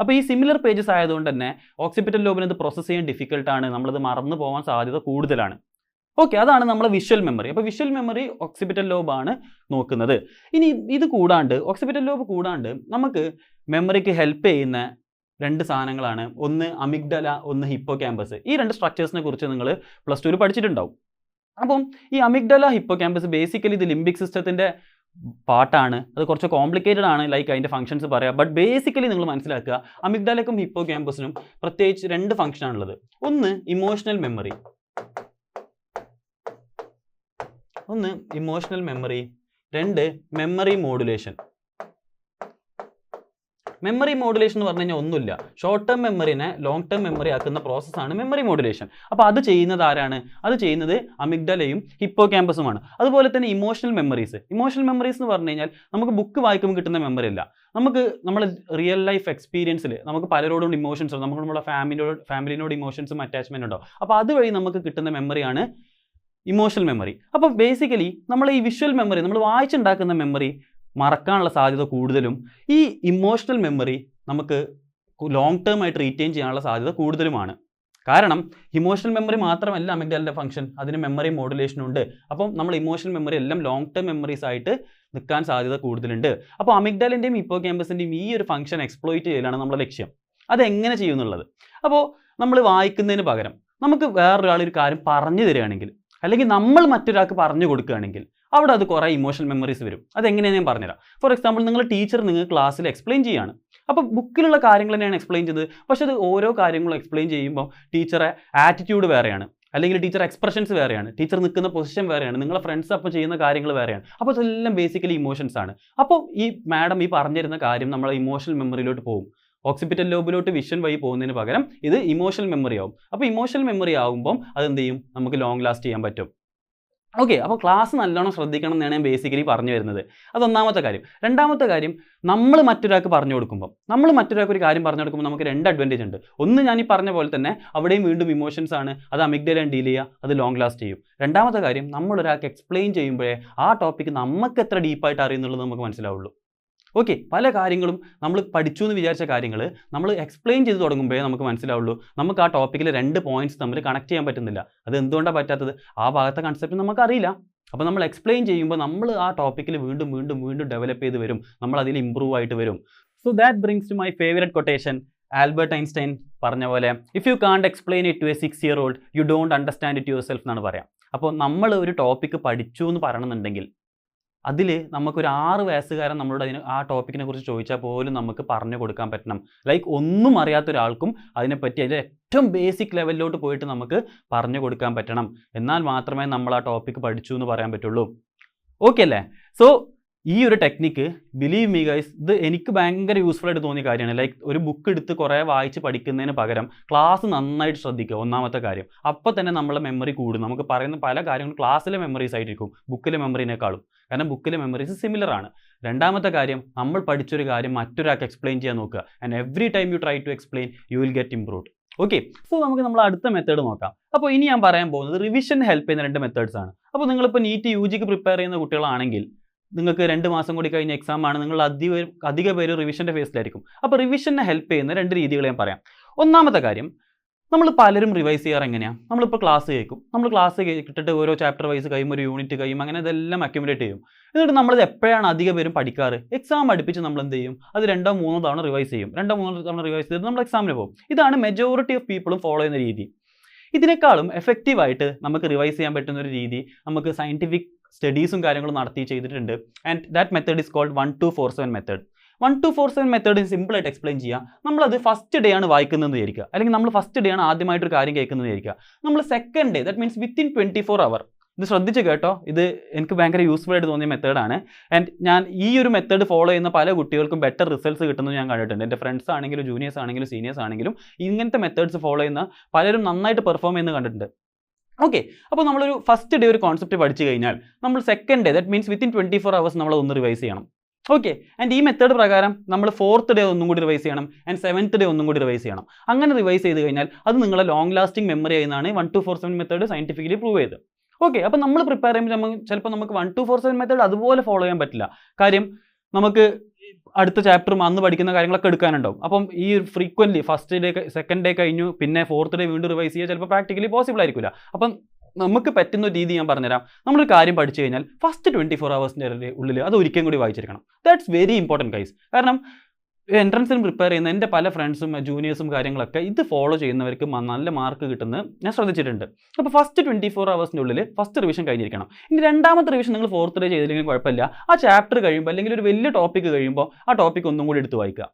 അപ്പോൾ ഈ സിമിലർ പേജസ് ആയതുകൊണ്ട് തന്നെ ഓക്സിപിറ്റൽ ലോബിന് ഇത് പ്രോസസ്സ് ചെയ്യാൻ ഡിഫിക്കൽട്ടാണ്, നമ്മളത് മറന്നു പോകാൻ സാധ്യത കൂടുതലാണ്. ഓക്കെ, അതാണ് നമ്മളെ വിഷ്വൽ മെമ്മറി. അപ്പോൾ വിഷ്വൽ മെമ്മറി ഓക്സിപിറ്റൽ ലോബാണ് നോക്കുന്നത്. ഇനി ഇത് കൂടാണ്ട്, ഓക്സിപിറ്റൽ ലോബ് കൂടാണ്ട് നമുക്ക് മെമ്മറിക്ക് ഹെൽപ്പ് ചെയ്യുന്ന രണ്ട് സാധനങ്ങളാണ്, ഒന്ന് അമിഗ്ഡല, ഒന്ന് ഹിപ്പോ ക്യാമ്പസ്. ഈ രണ്ട് സ്ട്രക്ചേഴ്സിനെ കുറിച്ച് നിങ്ങൾ +2 പഠിച്ചിട്ടുണ്ടാവും. അപ്പം ഈ അമിഗ്ഡല ഹിപ്പോ ക്യാമ്പസ് ബേസിക്കലി ഇത് ലിംബിക് സിസ്റ്റത്തിൻ്റെ പാർട്ടാണ്. അത് കുറച്ച് കോംപ്ലിക്കേറ്റഡ് ആണ്, ലൈക്ക് അതിൻ്റെ ഫംഗ്ഷൻസ് പറയാം. ബട്ട് ബേസിക്കലി നിങ്ങൾ മനസ്സിലാക്കുക, അമിഗ്ഡലക്കും ഹിപ്പോ ക്യാമ്പസിനും പ്രത്യേകിച്ച് രണ്ട് ഫംഗ്ഷനാണുള്ളത്. ഒന്ന് ഇമോഷണൽ മെമ്മറി, രണ്ട് മെമ്മറി മോഡുലേഷൻ. മെമ്മറി മോഡുലേഷൻ എന്ന് പറഞ്ഞു കഴിഞ്ഞാൽ ഒന്നുമില്ല, ഷോർട്ട് ടേം മെമ്മറിനെ ലോങ് ടേം മെമ്മറി ആക്കുന്ന പ്രോസസ്സാണ് മെമ്മറി മോഡുലേഷൻ. അപ്പോൾ അത് ചെയ്യുന്നത് ആരാണ്? അത് ചെയ്യുന്നത് അമിഗ്ഡലയും ഹിപ്പോ ക്യാമ്പസുമാണ്. അതുപോലെ തന്നെ ഇമോഷണൽ മെമ്മറീസ് എന്ന് പറഞ്ഞു കഴിഞ്ഞാൽ നമുക്ക് ബുക്ക് വായിക്കുമ്പോൾ കിട്ടുന്ന മെമ്മറി അല്ല. നമ്മുടെ റിയൽ ലൈഫ് എക്സ്പീരിയൻസിൽ നമുക്ക് പലരോടും ഇമോഷൻസ്, നമുക്ക് നമ്മുടെ ഫാമിലിനോട് ഇമോഷൻസും അറ്റാച്ച്മെൻറ്റ് ഉണ്ടാവും. അപ്പോൾ അതുവഴി നമുക്ക് കിട്ടുന്ന മെമ്മറിയാണ് ഇമോഷണൽ മെമ്മറി. അപ്പോൾ ബേസിക്കലി നമ്മൾ ഈ വിഷ്വൽ മെമ്മറി, നമ്മൾ വായിച്ചുണ്ടാക്കുന്ന മെമ്മറി മറക്കാനുള്ള സാധ്യത കൂടുതലും, ഈ ഇമോഷണൽ മെമ്മറി നമുക്ക് ലോങ് ടേം ആയിട്ട് റീറ്റെയിൻ ചെയ്യാനുള്ള സാധ്യത കൂടുതലുമാണ്. കാരണം ഇമോഷണൽ മെമ്മറി മാത്രമല്ല അമിഗ്ഡലിൻ്റെ ഫംഗ്ഷൻ, അതിന് മെമ്മറി മോഡുലേഷനും ഉണ്ട്. അപ്പം നമ്മൾ ഇമോഷണൽ മെമ്മറി എല്ലാം ലോങ് ടേം മെമ്മറീസ് ആയിട്ട് നിൽക്കാൻ സാധ്യത കൂടുതലുണ്ട്. അപ്പോൾ അമിഗ്ഡലിൻ്റെയും ഹിപ്പോ ക്യാമ്പസിൻ്റെയും ഈ ഒരു ഫംഗ്ഷൻ എക്സ്പ്ലോയിറ്റ് ചെയ്യലാണ് നമ്മുടെ ലക്ഷ്യം. അതെങ്ങനെ ചെയ്യുന്നുള്ളത്. അപ്പോൾ നമ്മൾ വായിക്കുന്നതിന് പകരം നമുക്ക് വേറൊരാൾ ഒരു കാര്യം പറഞ്ഞു തരികയാണെങ്കിൽ, അല്ലെങ്കിൽ നമ്മൾ മറ്റൊരാൾക്ക് പറഞ്ഞു കൊടുക്കുകയാണെങ്കിൽ അവിടെ അത് കുറേ ഇമോഷണൽ മെമ്മറീസ് വരും. അതെങ്ങനെയാണ് ഞാൻ പറഞ്ഞുതരാം. ഫോർ എക്സാമ്പിൾ, ടീച്ചർ നിങ്ങൾ ക്ലാസ്സിൽ എക്സ്പ്ലെയിൻ ചെയ്യുകയാണ്. അപ്പോൾ ബുക്കിലുള്ള കാര്യങ്ങൾ തന്നെയാണ് എക്സ്പ്ലെയിൻ ചെയ്തത്, പക്ഷേ അത് ഓരോ കാര്യങ്ങളും എക്സ്പ്ലെയിൻ ചെയ്യുമ്പോൾ ടീച്ചറെ ആറ്റിറ്റ്യൂഡ് വേറെയാണ്, അല്ലെങ്കിൽ ടീച്ചർ എക്സ്പ്രഷൻസ് വേറെയാണ്, ടീച്ചർ നിൽക്കുന്ന പൊസിഷൻ വേറെയാണ്, നിങ്ങളെ ഫ്രണ്ട്സ് അപ്പോൾ ചെയ്യുന്ന കാര്യങ്ങൾ വേറെയാണ്. അപ്പോൾ അതെല്ലാം ബേസിക്കലി ഇമോഷൻസ് ആണ്. അപ്പോൾ ഈ മാഡം ഈ പറഞ്ഞിരുന്ന കാര്യം നമ്മളെ ഇമോഷണൽ മെമ്മറിയിലോട്ട് പോകും. ഓക്സിപിറ്റൽ ലോബിലോട്ട് വിഷൻ വഴി പോകുന്നതിന് പകരം ഇത് ഇമോഷണൽ മെമ്മറി ആവും. അപ്പോൾ ഇമോഷണൽ മെമ്മറി ആകുമ്പം അതെന്ത് ചെയ്യും, നമുക്ക് ലോങ് ലാസ്റ്റ് ചെയ്യാൻ പറ്റും. ഓക്കെ, അപ്പോൾ ക്ലാസ് നല്ലോണം ശ്രദ്ധിക്കണം എന്നാണ് ഞാൻ ബേസിക്കലി പറഞ്ഞു വരുന്നത്. അതൊന്നാമത്തെ കാര്യം. രണ്ടാമത്തെ കാര്യം, നമ്മൾ മറ്റൊരാൾക്ക് പറഞ്ഞു കൊടുക്കുമ്പോൾ ഒരു കാര്യം പറഞ്ഞു കൊടുക്കുമ്പോൾ നമുക്ക് 2 അഡ്വാൻറ്റേജ് ഉണ്ട്. ഒന്ന്, ഞാൻ ഈ പറഞ്ഞ പോലെ തന്നെ അവിടെയും വീണ്ടും ഇമോഷൻസ് ആണ്, അത് അമിഗ്ഡല ഡീൽ ചെയ്യുക, അത് ലോങ് ലാസ്റ്റ് ചെയ്യും. രണ്ടാമത്തെ കാര്യം, നമ്മൾ ഒരാൾക്ക് എക്സ്പ്ലെയിൻ ചെയ്യുമ്പോഴേ ആ ടോപ്പിക്ക് നമുക്ക് എത്ര ഡീപ്പായിട്ട് അറിയുന്നുള്ളത് നമുക്ക് മനസ്സിലാവുള്ളൂ. ഓക്കെ, പല കാര്യങ്ങളും നമ്മൾ പഠിച്ചു എന്ന് വിചാരിച്ച കാര്യങ്ങൾ നമ്മൾ എക്സ്പ്ലെയിൻ ചെയ്ത് തുടങ്ങുമ്പോഴേ നമുക്ക് മനസ്സിലാവുള്ളൂ നമുക്ക് ആ ടോപ്പിക്കിൽ 2 പോയിന്റ്സ് തമ്മിൽ കണക്ട് ചെയ്യാൻ പറ്റുന്നില്ല. അത് എന്തുകൊണ്ടാണ് പറ്റാത്തത്? ആ ഭാഗത്തെ കൺസെപ്റ്റ് നമുക്കറിയില്ല. അപ്പോൾ നമ്മൾ എക്സ്പ്ലെയിൻ ചെയ്യുമ്പോൾ നമ്മൾ ആ ടോപ്പിക്കിൽ വീണ്ടും വീണ്ടും വീണ്ടും ഡെവലപ്പ് ചെയ്ത് വരും, നമ്മൾ അതിൽ ഇമ്പ്രൂവ് ആയിട്ട് വരും. So that brings to my favourite quotation. Albert Einstein പറഞ്ഞ പോലെ, if you can't explain it to a 6-year-old you don't understand it yourself എന്നാണ് പറയാം. അപ്പോൾ നമ്മൾ ഒരു ടോപ്പിക്ക് പഠിച്ചു എന്ന് പറയണമെന്നുണ്ടെങ്കിൽ അതിൽ നമുക്കൊരു 6 വയസ്സുകാരൻ നമ്മളോട് ആ ടോപ്പിക്കിനെ കുറിച്ച് ചോദിച്ചാൽ പോലും നമുക്ക് പറഞ്ഞു കൊടുക്കാൻ പറ്റണം. ലൈക്ക് ഒന്നും അറിയാത്ത ഒരാൾക്കും അതിനെപ്പറ്റി അതിൻ്റെ ഏറ്റവും ബേസിക് ലെവലിലോട്ട് പോയിട്ട് നമുക്ക് പറഞ്ഞു കൊടുക്കാൻ പറ്റണം. എന്നാൽ മാത്രമേ നമ്മൾ ആ ടോപ്പിക്ക് പഠിച്ചു എന്ന് പറയാൻ പറ്റുള്ളൂ. ഓക്കെ അല്ലേ? സോ ഈ ഒരു ടെക്നിക്ക്, ബിലീവ് മീ ഗൈസ്, ഇത് എനിക്ക് ഭയങ്കര യൂസ്ഫുൾ ആയിട്ട് തോന്നിയ കാര്യമാണ്. ലൈക്ക് ഒരു ബുക്ക് എടുത്ത് കുറേ വായിച്ച് പഠിക്കുന്നതിന് പകരം ക്ലാസ് നന്നായിട്ട് ശ്രദ്ധിക്കുക, ഒന്നാമത്തെ കാര്യം. അപ്പോൾ തന്നെ നമ്മളെ മെമ്മറി കൂടും. നമുക്ക് പറയുന്ന പല കാര്യങ്ങളും ക്ലാസ്സിലെ മെമ്മറീസ് ആയിരിക്കും ബുക്കിലെ മെമ്മറിനേക്കാളും. കാരണം ബുക്കിലെ മെമ്മറീസ് സിമിലർ ആണ്. രണ്ടാമത്തെ കാര്യം, നമ്മൾ പഠിച്ചൊരു കാര്യം മറ്റൊരാൾക്ക് എക്സ്പ്ലെയിൻ ചെയ്യാൻ നോക്കുക. And every time you try to explain you will get improved. Okay, so നമുക്ക് നമ്മൾ അടുത്ത മെത്തേഡ് നോക്കാം. അപ്പോൾ ഇനി ഞാൻ പറയാൻ പോകുന്നത് റിവിഷൻ ഹെൽപ്പ് ചെയ്യുന്ന 2 മെത്തേഡ്സ് ആണ്. അപ്പോൾ നിങ്ങളിപ്പോൾ നീറ്റ് UGക്ക് പ്രിപ്പയർ ചെയ്യുന്ന കുട്ടികളാണെങ്കിൽ നിങ്ങൾക്ക് 2 മാസം കൂടി കഴിഞ്ഞ എക്സാം ആണ്, നിങ്ങൾ അധിക പേര് റിവിഷൻ്റെ ഫേസിലായിരിക്കും. അപ്പോൾ റിവിഷനെ ഹെൽപ്പ് ചെയ്യുന്ന 2 രീതികൾ ഞാൻ പറയാം. ഒന്നാമത്തെ കാര്യം, നമ്മൾ പലരും റിവൈസ് ചെയ്യാറ് എങ്ങനെയാണ്? നമ്മളിപ്പോൾ ക്ലാസ് കേൾക്കും, നമ്മൾ ക്ലാസ് കേട്ടിട്ട് ഓരോ ചാപ്റ്റർ വൈസ് കഴിയും, ഒരു യൂണിറ്റ് കഴിയും, അങ്ങനെ ഇതെല്ലാം അക്യുമുലേറ്റ് ചെയ്യും. എന്നിട്ട് നമ്മളിത് എപ്പോഴാണ് അധിക പേരും പഠിക്കാറ്? എക്സാം അടുപ്പിച്ച് നമ്മൾ എന്ത് ചെയ്യും? അത് 2-3 തവണ റിവൈസ് ചെയ്യും. 2-3 തവണ റിവൈസ് ചെയ്ത് നമ്മൾ എക്സാമിന് പോകും. ഇതാണ് മെജോറിറ്റി ഓഫ് പീപ്പിളും ഫോളോ ചെയ്യുന്ന രീതി. ഇതിനേക്കാളും എഫക്റ്റീവായിട്ട് നമുക്ക് റിവൈസ് ചെയ്യാൻ പറ്റുന്ന ഒരു രീതി നമുക്ക് സയൻറ്റിഫിക് സ്റ്റഡീസും കാര്യങ്ങളും നടത്തി ചെയ്തിട്ടുണ്ട്. And that method is called 1-2-4-7 method. 1-2-4-7 method സിമ്പിളായിട്ട് എക്സ്പ്ലെയിൻ ചെയ്യുക. നമ്മളത് ഫസ്റ്റ് ഡേ ആണ് വായിക്കുന്നതെന്ന് വിചാരിക്കുക, അല്ലെങ്കിൽ നമ്മൾ ഫസ്റ്റ് ഡേ ആണ് ആദ്യമായിട്ടൊരു കാര്യം കേൾക്കുന്നത് വിചാരിക്കുക. നമ്മൾ second day, that means within 24 hours, ഇത് ശ്രദ്ധിച്ച് കേട്ടോ, ഇത് എനിക്ക് ഭയങ്കര യൂസ്ഫുൾ ആയിട്ട് തോന്നിയ മെത്തേഡാണ്. ആൻഡ് ഞാൻ ഈ ഒരു മെത്തേഡ് ഫോളോ ചെയ്യുന്ന പല കുട്ടികൾക്കും ബെറ്റർ റിസൾട്ട്സ് കിട്ടുന്നത് ഞാൻ കണ്ടിട്ടുണ്ട്. എൻ്റെ ഫ്രണ്ട്സ് ആണെങ്കിലും ജൂനിയേഴ്സ് ആണെങ്കിലും സീനിയേഴ്സ് ആണെങ്കിലും ഇങ്ങനത്തെ മെത്തേഡ്സ് ഫോളോ ചെയ്യുന്ന പലരും നന്നായിട്ട് പെർഫോം ചെയ്യുന്നത് കണ്ടിട്ടുണ്ട്. ഓക്കെ, അപ്പോൾ നമ്മളൊരു ഫസ്റ്റ് ഡേ ഒരു കോൺസെപ്റ്റ് പഠിച്ചു കഴിഞ്ഞാൽ നമ്മൾ second day, that means within 24 hours നമ്മൾ ഒന്ന് റിവൈസ് ചെയ്യണം. ഓക്കെ, ആൻഡ് ഈ മെത്തേഡ് പ്രകാരം നമ്മൾ 4th ഡേ ഒന്നും കൂടി റിവൈസ് ചെയ്യണം, ആൻഡ് 7th ഡേ ഒന്നും കൂടി റിവൈസ് ചെയ്യണം. അങ്ങനെ റിവൈസ് ചെയ്ത് കഴിഞ്ഞാൽ അത് നിങ്ങളെ ലോങ് ലാസ്റ്റിംഗ് മെമ്മറി ആയിരുന്നാണ് 1-2-4-7 മെത്തേഡ് സയൻറ്റിഫിക്കലി പ്രൂവ് ചെയ്ത്. ഓക്കെ, അപ്പോൾ നമ്മൾ പ്രിപ്പയർ ചെയ്യുമ്പോൾ ചിലപ്പോൾ നമുക്ക് 1-2-4-7 മെത്തേഡ് അതുപോലെ ഫോളോ ചെയ്യാൻ പറ്റില്ല. കാര്യം നമുക്ക് അടുത്ത ചാപ്റ്ററും അന്ന് പഠിക്കുന്ന കാര്യങ്ങളൊക്കെ എടുക്കാനുണ്ടാവും. അപ്പം ഈ frequently first day second day കഴിഞ്ഞു പിന്നെ 4th ഡേ വീണ്ടും റിവൈസ് ചെയ്യുക ചിലപ്പോൾ പ്രാക്ടിക്കലി പോസിബിൾ ആയിരിക്കില്ല. അപ്പം നമുക്ക് പറ്റുന്ന രീതി ഞാൻ പറഞ്ഞുതരാം. നമ്മളൊരു കാര്യം പഠിച്ചു കഴിഞ്ഞാൽ ഫസ്റ്റ് 24 hours ഉള്ളിൽ അത് ഒരിക്കലും കൂടി വായിച്ചിരിക്കണം. That's very important guys. കാരണം എൻട്രൻസിന് പ്രിപ്പയർ ചെയ്യുന്ന എൻ്റെ പല ഫ്രണ്ട്സും ജൂനിയേഴ്സും കാര്യങ്ങളൊക്കെ ഇത് ഫോളോ ചെയ്യുന്നവർക്ക് നല്ല മാർക്ക് കിട്ടുന്നത് ഞാൻ ശ്രദ്ധിച്ചിട്ടുണ്ട്. അപ്പോൾ ഫസ്റ്റ് 24 hours ഉള്ളിൽ ഫസ്റ്റ് റിവിഷൻ കഴിഞ്ഞിരിക്കണം. ഇനി രണ്ടാമത്തെ റിവിഷൻ നിങ്ങൾ 4th ഡേ ചെയ്തില്ലെങ്കിലും കുഴപ്പമില്ല. ആ ചാപ്റ്റർ കഴിയുമ്പോൾ അല്ലെങ്കിൽ ഒരു വലിയ ടോപ്പിക്ക് കഴിയുമ്പോൾ ആ ടോപ്പിക്ക് ഒന്നും കൂടി എടുത്ത് വായിക്കുക.